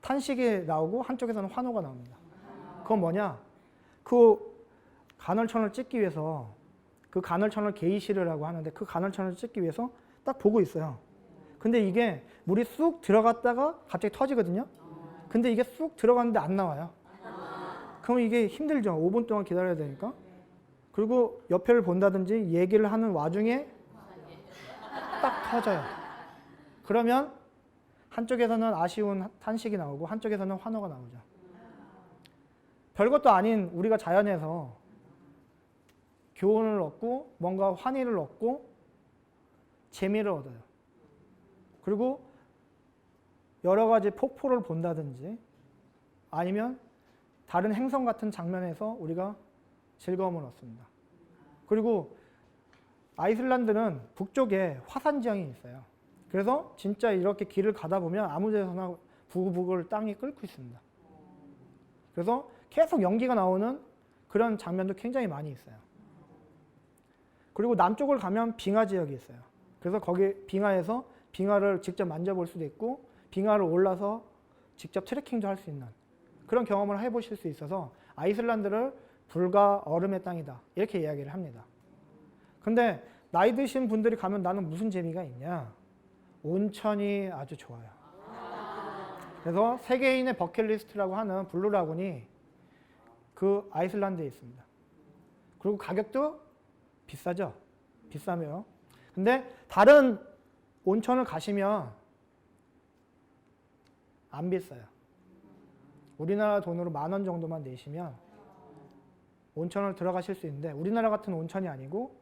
탄식이 나오고 한쪽에서는 환호가 나옵니다. 그건 뭐냐? 그 간헐천을 찍기 위해서, 그 간헐천을 게이시르라고 하는데 그 간헐천을 찍기 위해서 딱 보고 있어요. 근데 이게 물이 쑥 들어갔다가 갑자기 터지거든요. 근데 이게 쑥 들어갔는데 안 나와요. 그럼 이게 힘들죠. 5분 동안 기다려야 되니까. 그리고 옆에를 본다든지 얘기를 하는 와중에 딱 터져요. 그러면 한쪽에서는 아쉬운 탄식이 나오고 한쪽에서는 환호가 나오죠. 별것도 아닌 우리가 자연에서 교훈을 얻고 뭔가 환희를 얻고 재미를 얻어요. 그리고 여러 가지 폭포를 본다든지 아니면 다른 행성 같은 장면에서 우리가 즐거움을 얻습니다. 그리고 아이슬란드는 북쪽에 화산 지형이 있어요. 그래서 진짜 이렇게 길을 가다 보면 아무 데서나 부글부글 땅이 끓고 있습니다. 그래서 계속 연기가 나오는 그런 장면도 굉장히 많이 있어요. 그리고 남쪽을 가면 빙하 지역이 있어요. 그래서 거기 빙하에서 빙하를 직접 만져볼 수도 있고 빙하를 올라서 직접 트레킹도 할 수 있는 그런 경험을 해보실 수 있어서 아이슬란드를 불과 얼음의 땅이다, 이렇게 이야기를 합니다. 근데 나이 드신 분들이 가면 나는 무슨 재미가 있냐? 온천이 아주 좋아요. 그래서 세계인의 버킷리스트라고 하는 블루라군이 그 아이슬란드에 있습니다. 그리고 가격도 비싸죠? 비싸며. 근데 다른 온천을 가시면 안 비싸요. 우리나라 돈으로 10,000원 정도만 내시면 온천을 들어가실 수 있는데 우리나라 같은 온천이 아니고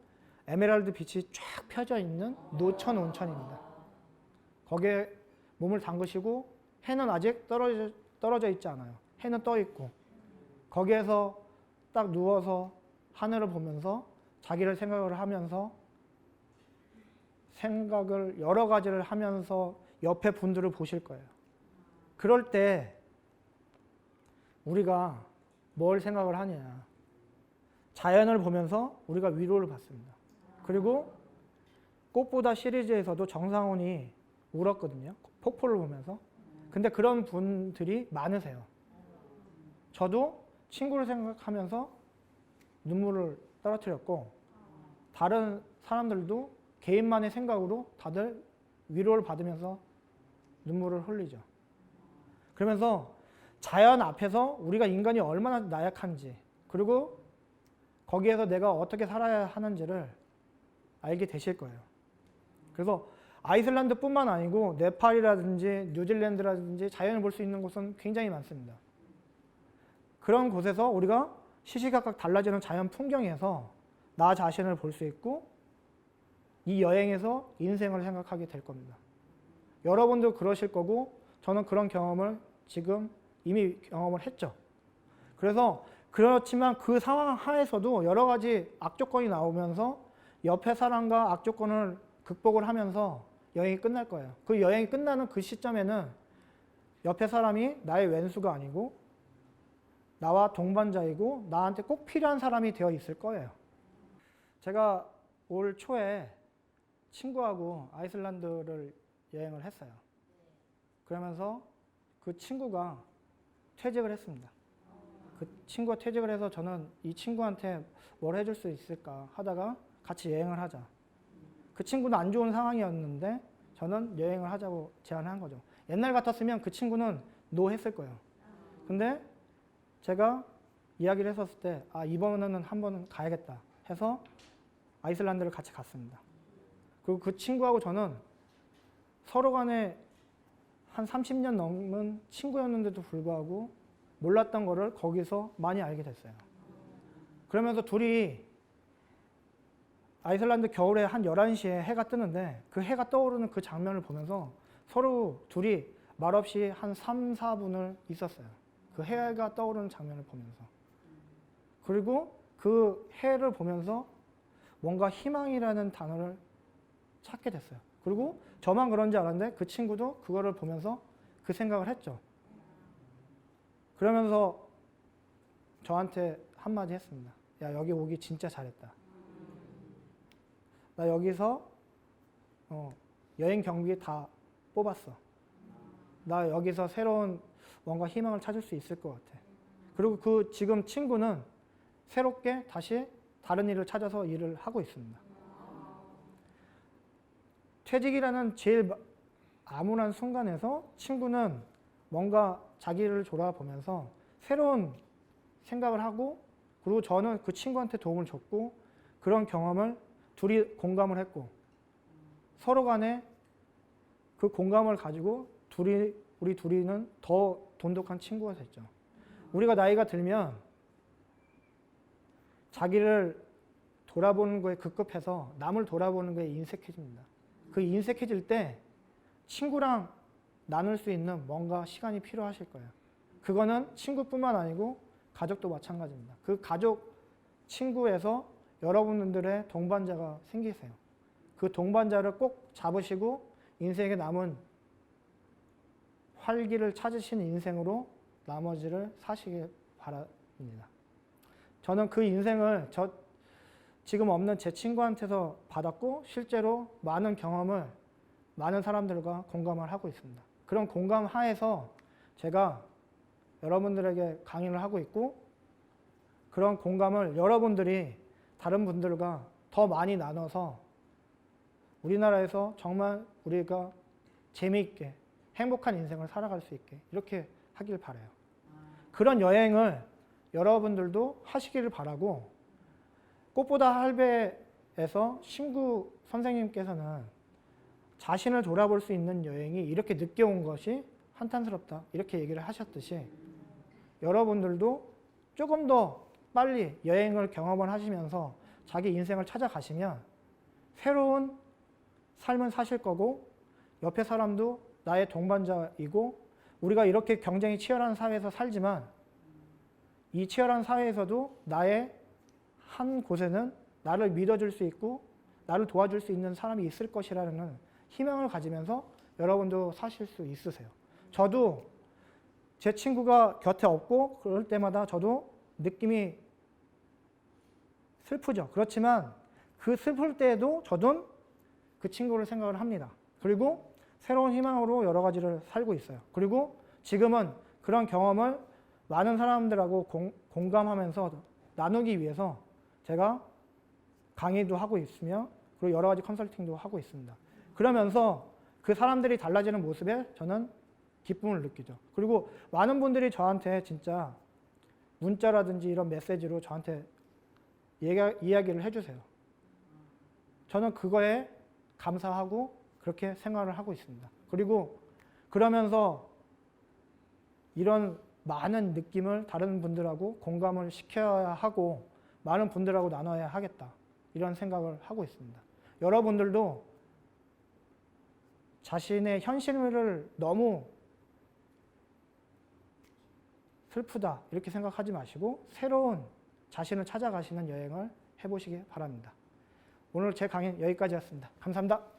에메랄드 빛이 쫙 펴져 있는 노천 온천입니다. 거기에 몸을 담그시고 해는 아직 떨어져 있지 않아요. 해는 떠 있고 거기에서 딱 누워서 하늘을 보면서 자기를 생각을 하면서 생각을 여러 가지를 하면서 옆에 분들을 보실 거예요. 그럴 때 우리가 뭘 생각을 하냐? 자연을 보면서 우리가 위로를 받습니다. 그리고 꽃보다 시리즈에서도 정상훈이 울었거든요. 폭포를 보면서. 근데 그런 분들이 많으세요. 저도 친구를 생각하면서 눈물을 떨어뜨렸고 다른 사람들도 개인만의 생각으로 다들 위로를 받으면서 눈물을 흘리죠. 그러면서 자연 앞에서 우리가 인간이 얼마나 나약한지 그리고 거기에서 내가 어떻게 살아야 하는지를 알게 되실 거예요. 그래서 아이슬란드뿐만 아니고 네팔이라든지 뉴질랜드라든지 자연을 볼 수 있는 곳은 굉장히 많습니다. 그런 곳에서 우리가 시시각각 달라지는 자연 풍경에서 나 자신을 볼 수 있고 이 여행에서 인생을 생각하게 될 겁니다. 여러분도 그러실 거고 저는 그런 경험을 지금 이미 경험을 했죠. 그래서 그렇지만 그 상황 하에서도 여러 가지 악조건이 나오면서 옆에 사람과 악조건을 극복을 하면서 여행이 끝날 거예요. 그 여행이 끝나는 그 시점에는 옆에 사람이 나의 왼수가 아니고 나와 동반자이고 나한테 꼭 필요한 사람이 되어 있을 거예요. 제가 올 초에 친구하고 아이슬란드를 여행을 했어요. 그러면서 그 친구가 퇴직을 했습니다. 그 친구가 퇴직을 해서 저는 이 친구한테 뭘 해줄 수 있을까 하다가 같이 여행을 하자. 그 친구는 안 좋은 상황이었는데 저는 여행을 하자고 제안한 거죠. 옛날 같았으면 그 친구는 노 했을 거예요. 근데 제가 이야기를 했었을 때 이번에는 한번 가야겠다 해서 아이슬란드를 같이 갔습니다. 그리고 그 친구하고 저는 서로 간에 한 30년 넘은 친구였는데도 불구하고 몰랐던 거를 거기서 많이 알게 됐어요. 그러면서 둘이 아이슬란드 겨울에 한 11시에 해가 뜨는데 그 해가 떠오르는 그 장면을 보면서 서로 둘이 말없이 한 3, 4분을 있었어요. 그 해가 떠오르는 장면을 보면서. 그리고 그 해를 보면서 뭔가 희망이라는 단어를 찾게 됐어요. 그리고 저만 그런 줄 알았는데 그 친구도 그거를 보면서 그 생각을 했죠. 그러면서 저한테 한마디 했습니다. 야, 여기 오기 진짜 잘했다. 나 여기서 여행 경비 다 뽑았어. 나 여기서 새로운 뭔가 희망을 찾을 수 있을 것 같아. 그리고 그 지금 친구는 새롭게 다시 다른 일을 찾아서 일을 하고 있습니다. 퇴직이라는 제일 암울한 순간에서 친구는 뭔가 자기를 돌아보면서 새로운 생각을 하고, 그리고 저는 그 친구한테 도움을 줬고, 그런 경험을 둘이 공감을 했고, 서로 간에 그 공감을 가지고 우리 둘이는 더 돈독한 친구가 됐죠. 우리가 나이가 들면 자기를 돌아보는 거에 급급해서 남을 돌아보는 거에 인색해집니다. 그 인색해질 때 친구랑 나눌 수 있는 뭔가 시간이 필요하실 거예요. 그거는 친구뿐만 아니고 가족도 마찬가지입니다. 그 가족, 친구에서 여러분들의 동반자가 생기세요. 그 동반자를 꼭 잡으시고 인생에 남은 활기를 찾으신 인생으로 나머지를 사시길 바랍니다. 저는 그 인생을 지금 없는 제 친구한테서 받았고, 실제로 많은 경험을 많은 사람들과 공감을 하고 있습니다. 그런 공감 하에서 제가 여러분들에게 강의를 하고 있고, 그런 공감을 여러분들이 다른 분들과 더 많이 나눠서 우리나라에서 정말 우리가 재미있게 행복한 인생을 살아갈 수 있게 이렇게 하길 바라요. 그런 여행을 여러분들도 하시기를 바라고, 꽃보다 할배에서 신구 선생님께서는 자신을 돌아볼 수 있는 여행이 이렇게 늦게 온 것이 한탄스럽다 이렇게 얘기를 하셨듯이, 여러분들도 조금 더 빨리 여행을 경험을 하시면서 자기 인생을 찾아가시면 새로운 삶을 사실 거고, 옆에 사람도 나의 동반자이고, 우리가 이렇게 경쟁이 치열한 사회에서 살지만 이 치열한 사회에서도 나의 한 곳에는 나를 믿어줄 수 있고 나를 도와줄 수 있는 사람이 있을 것이라는 희망을 가지면서 여러분도 사실 수 있으세요. 저도 제 친구가 곁에 없고 그럴 때마다 저도 느낌이 슬프죠. 그렇지만 그 슬플 때에도 저도 그 친구를 생각을 합니다. 그리고 새로운 희망으로 여러 가지를 살고 있어요. 그리고 지금은 그런 경험을 많은 사람들하고 공감하면서 나누기 위해서 제가 강의도 하고 있으며, 그리고 여러 가지 컨설팅도 하고 있습니다. 그러면서 그 사람들이 달라지는 모습에 저는 기쁨을 느끼죠. 그리고 많은 분들이 저한테 진짜 문자라든지 이런 메시지로 저한테 이야기를 해주세요. 저는 그거에 감사하고 그렇게 생활을 하고 있습니다. 그리고 그러면서 이런 많은 느낌을 다른 분들하고 공감을 시켜야 하고 많은 분들하고 나눠야 하겠다, 이런 생각을 하고 있습니다. 여러분들도 자신의 현실을 너무 슬프다 이렇게 생각하지 마시고 새로운 자신을 찾아가시는 여행을 해보시기 바랍니다. 오늘 제 강의 여기까지였습니다. 감사합니다.